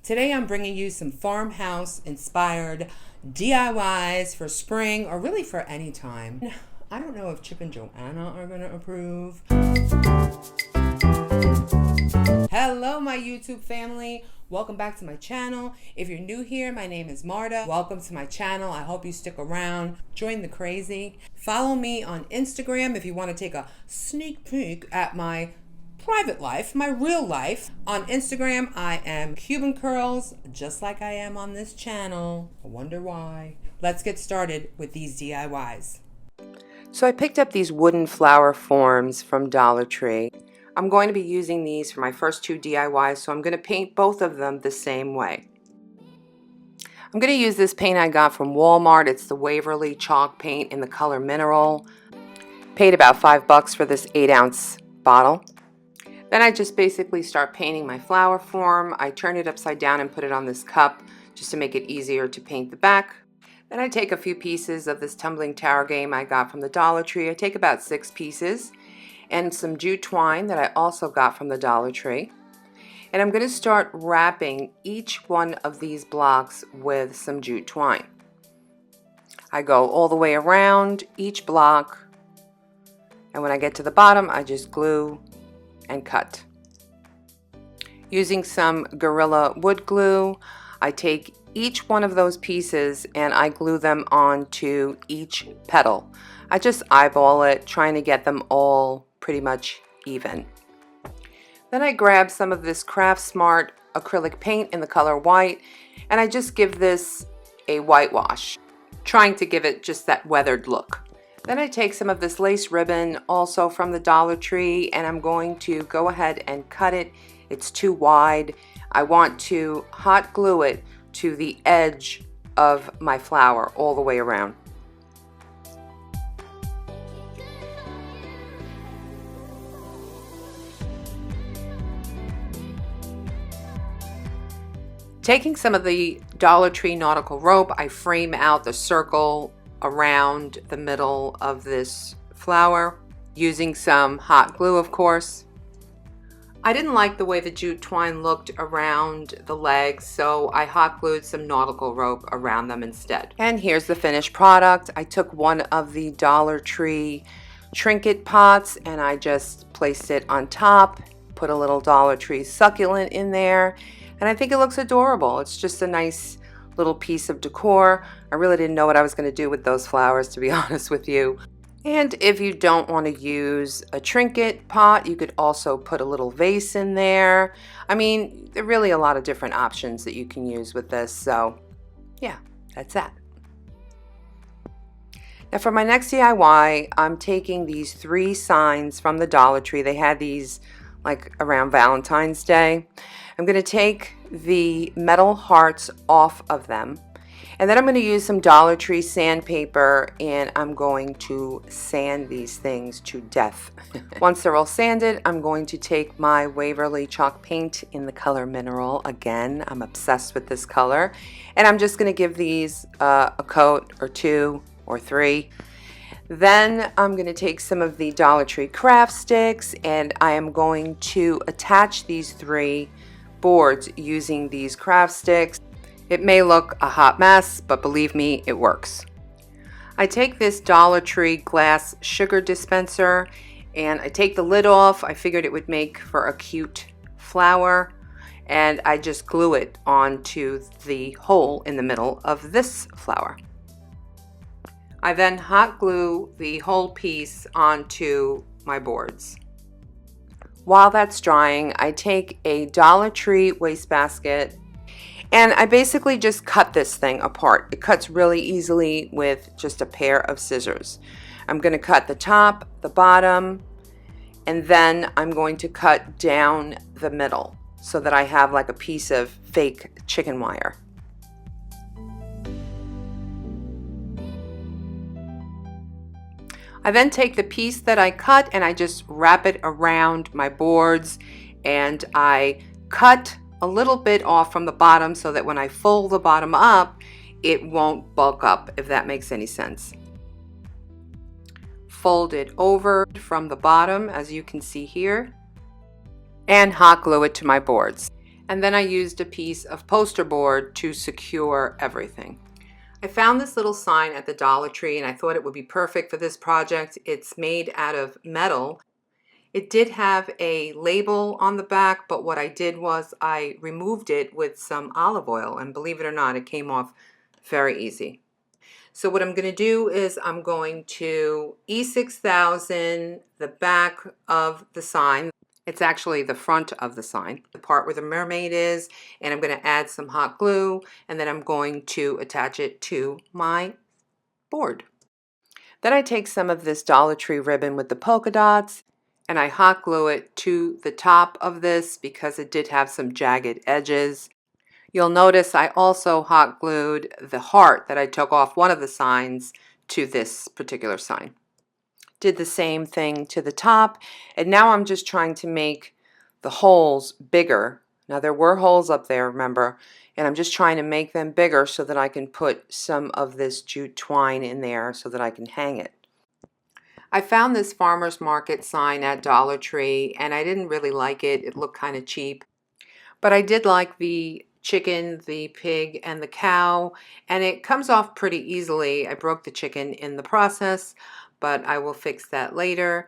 Today I'm bringing you some farmhouse inspired DIYs for spring or really for any time. I don't know if Chip and Joanna are going to approve. Hello my YouTube family. Welcome back to my channel. If you're new here, my name is Marta. Welcome to my channel. I hope you stick around. Join the crazy. Follow me on Instagram if you want to take a sneak peek at my private life, my real life. On Instagram, I am Cuban Curls, just like I am on this channel. I wonder why. Let's get started with these DIYs. So I picked up these wooden flower forms from Dollar Tree. I'm going to be using these for my first two DIYs, so I'm going to paint both of them the same way. I'm going to use this paint I got from Walmart. It's the Waverly chalk paint in the color Mineral. Paid about $5 for this 8-ounce bottle. Then I just basically start painting my flower form. I turn it upside down and put it on this cup just to make it easier to paint the back. Then I take a few pieces of this tumbling tower game I got from the Dollar Tree. I take about 6 pieces and some jute twine that I also got from the Dollar Tree. And I'm going to start wrapping each one of these blocks with some jute twine. I go all the way around each block, and when I get to the bottom I just glue and cut. Using some Gorilla wood glue, I take each one of those pieces and I glue them onto each petal. I just eyeball it, trying to get them all pretty much even. Then I grab some of this Craft Smart acrylic paint in the color white, and I just give this a whitewash, trying to give it just that weathered look. Then I take some of this lace ribbon, also from the Dollar Tree, and I'm going to go ahead and cut it. It's too wide. I want to hot glue it to the edge of my flower all the way around. Taking some of the Dollar Tree nautical rope, I frame out the circle around the middle of this flower, using some hot glue, of course. I didn't like the way the jute twine looked around the legs, so I hot glued some nautical rope around them instead. And here's the finished product. I took one of the Dollar Tree trinket pots and I just placed it on top, put a little Dollar Tree succulent in there, and I think it looks adorable. It's just a nice little piece of decor. I really didn't know what I was going to do with those flowers, to be honest with you. And if you don't want to use a trinket pot, you could also put a little vase in there. I mean, there are really a lot of different options that you can use with this. So yeah, that's that. Now for my next DIY, I'm taking these 3 signs from the Dollar Tree. They had these like around Valentine's Day. I'm going to take the metal hearts off of them, and then I'm going to use some Dollar Tree sandpaper and I'm going to sand these things to death. Once they're all sanded, I'm going to take my Waverly chalk paint in the color Mineral. Again, I'm obsessed with this color, and I'm just going to give these a coat or 2 or 3. Then I'm going to take some of the Dollar Tree craft sticks and I am going to attach these 3 boards using these craft sticks. It may look a hot mess, but believe me, it works. I take this Dollar Tree glass sugar dispenser and I take the lid off. I figured it would make for a cute flower, and I just glue it onto the hole in the middle of this flower. I then hot glue the whole piece onto my boards. While that's drying, I take a Dollar Tree wastebasket and I basically just cut this thing apart. It cuts really easily with just a pair of scissors. I'm going to cut the top, the bottom, and then I'm going to cut down the middle so that I have like a piece of fake chicken wire. I then take the piece that I cut and I just wrap it around my boards, and I cut a little bit off from the bottom so that when I fold the bottom up, it won't bulk up, if that makes any sense. Fold it over from the bottom, as you can see here, and hot glue it to my boards. And then I used a piece of poster board to secure everything. I found this little sign at the Dollar Tree and I thought it would be perfect for this project. It's made out of metal. It did have a label on the back, but what I did was I removed it with some olive oil, and believe it or not, it came off very easy. So what I'm going to do is I'm going to E6000 the back of the sign. It's actually the front of the sign, the part where the mermaid is, and I'm going to add some hot glue, and then I'm going to attach it to my board. Then I take some of this Dollar Tree ribbon with the polka dots and I hot glue it to the top of this because it did have some jagged edges. You'll notice I also hot glued the heart that I took off one of the signs to this particular sign. Did the same thing to the top, and now I'm just trying to make the holes bigger. Now there were holes up there, remember, and I'm just trying to make them bigger so that I can put some of this jute twine in there so that I can hang it. I found this farmer's market sign at Dollar Tree and I didn't really like it. It looked kind of cheap. But I did like the chicken, the pig, and the cow, and it comes off pretty easily. I broke the chicken in the process, but I will fix that later.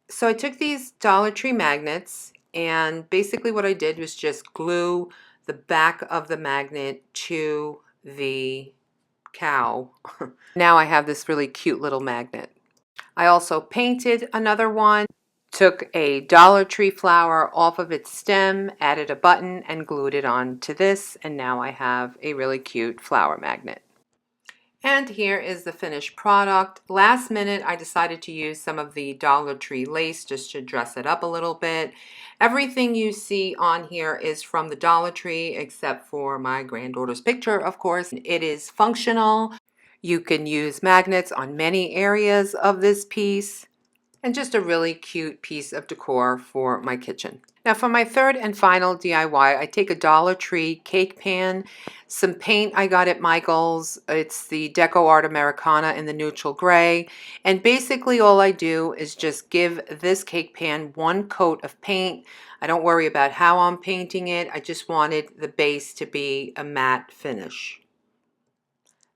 So I took these Dollar Tree magnets and basically what I did was just glue the back of the magnet to the cow. Now I have this really cute little magnet. I also painted another one, took a Dollar Tree flower off of its stem, added a button and glued it onto this, and now I have a really cute flower magnet. And here is the finished product. Last minute I decided to use some of the Dollar Tree lace just to dress it up a little bit. Everything you see on here is from the Dollar Tree except for my granddaughter's picture, of course. It is functional. You can use magnets on many areas of this piece, and just a really cute piece of decor for my kitchen. Now for my third and final DIY, I take a Dollar Tree cake pan, some paint I got at Michael's. It's the Deco Art Americana in the neutral gray, and basically all I do is just give this cake pan one coat of paint. I don't worry about how I'm painting it. I just wanted the base to be a matte finish.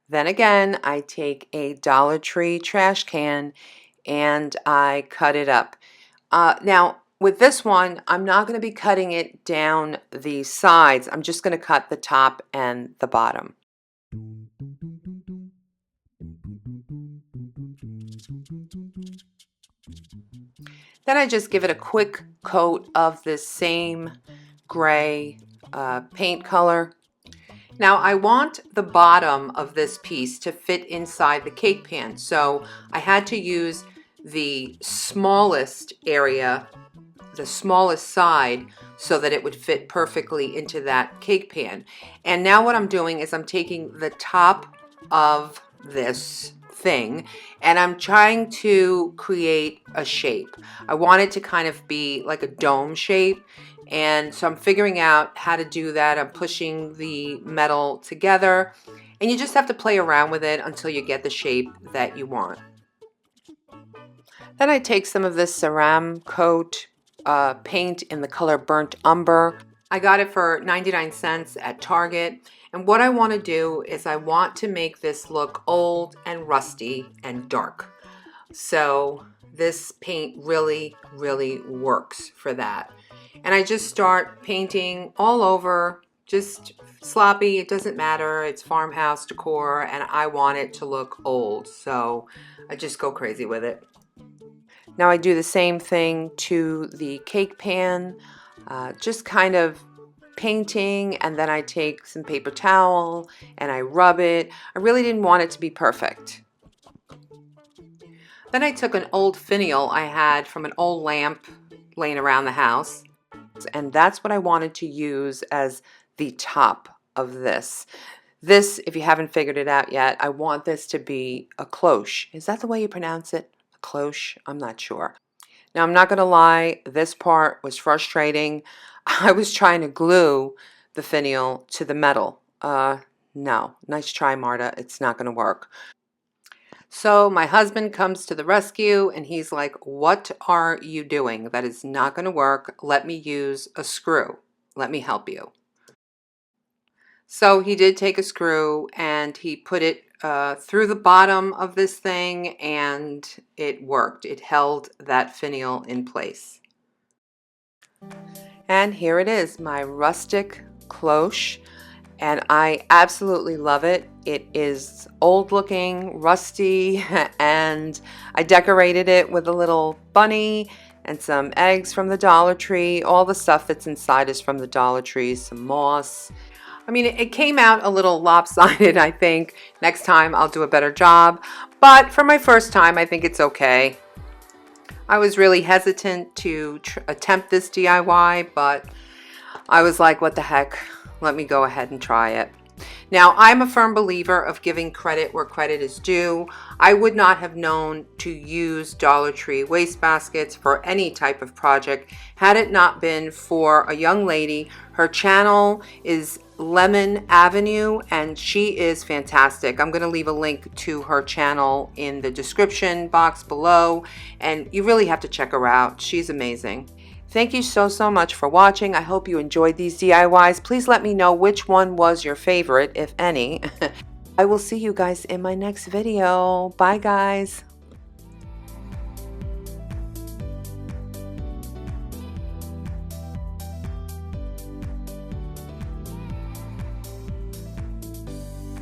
Then again, I take a Dollar Tree trash can and I cut it up. Now, with this one, I'm not going to be cutting it down the sides. I'm just going to cut the top and the bottom. Then I just give it a quick coat of this same gray paint color. Now I want the bottom of this piece to fit inside the cake pan, so I had to use the smallest area, the smallest side, so that it would fit perfectly into that cake pan. And now what I'm doing is I'm taking the top of this thing and I'm trying to create a shape. I want it to kind of be like a dome shape. And so I'm figuring out how to do that. I'm pushing the metal together and you just have to play around with it until you get the shape that you want. Then I take some of this Ceram Coat paint in the color Burnt Umber. I got it for 99 cents at Target. And what I want to do is I want to make this look old and rusty and dark. So this paint really, really works for that. And I just start painting all over, just sloppy, it doesn't matter. It's Farmhouse Decor and I want it to look old. So I just go crazy with it. Now I do the same thing to the cake pan, just kind of painting, and then I take some paper towel and I rub it. I really didn't want it to be perfect. Then I took an old finial I had from an old lamp laying around the house, and that's what I wanted to use as the top of this. This, if you haven't figured it out yet, I want this to be a cloche. Is that the way you pronounce it? A cloche? I'm not sure. Now, I'm not going to lie, this part was frustrating. I was trying to glue the finial to the metal. No. Nice try, Marta. It's not going to work. So my husband comes to the rescue and he's like, "What are you doing? That is not going to work. Let me use a screw. Let me help you." So he did take a screw and he put it through the bottom of this thing, and it worked. It held that finial in place. And here it is, my rustic cloche, and I absolutely love it. It is old looking, rusty, and I decorated it with a little bunny and some eggs from the Dollar Tree. All the stuff that's inside is from the Dollar Tree, some moss. I mean, it came out a little lopsided, I think. Next time I'll do a better job. But for my first time, I think it's okay. I was really hesitant to attempt this DIY, but I was like, what the heck? Let me go ahead and try it. Now, I'm a firm believer of giving credit where credit is due. I would not have known to use Dollar Tree waste baskets for any type of project had it not been for a young lady. Her channel is Lemon Avenue, and she is fantastic. I'm going to leave a link to her channel in the description box below, and you really have to check her out. She's amazing. Thank you so much for watching. I hope you enjoyed these DIYs. Please let me know which one was your favorite, if any. I will see you guys in my next video. Bye, guys.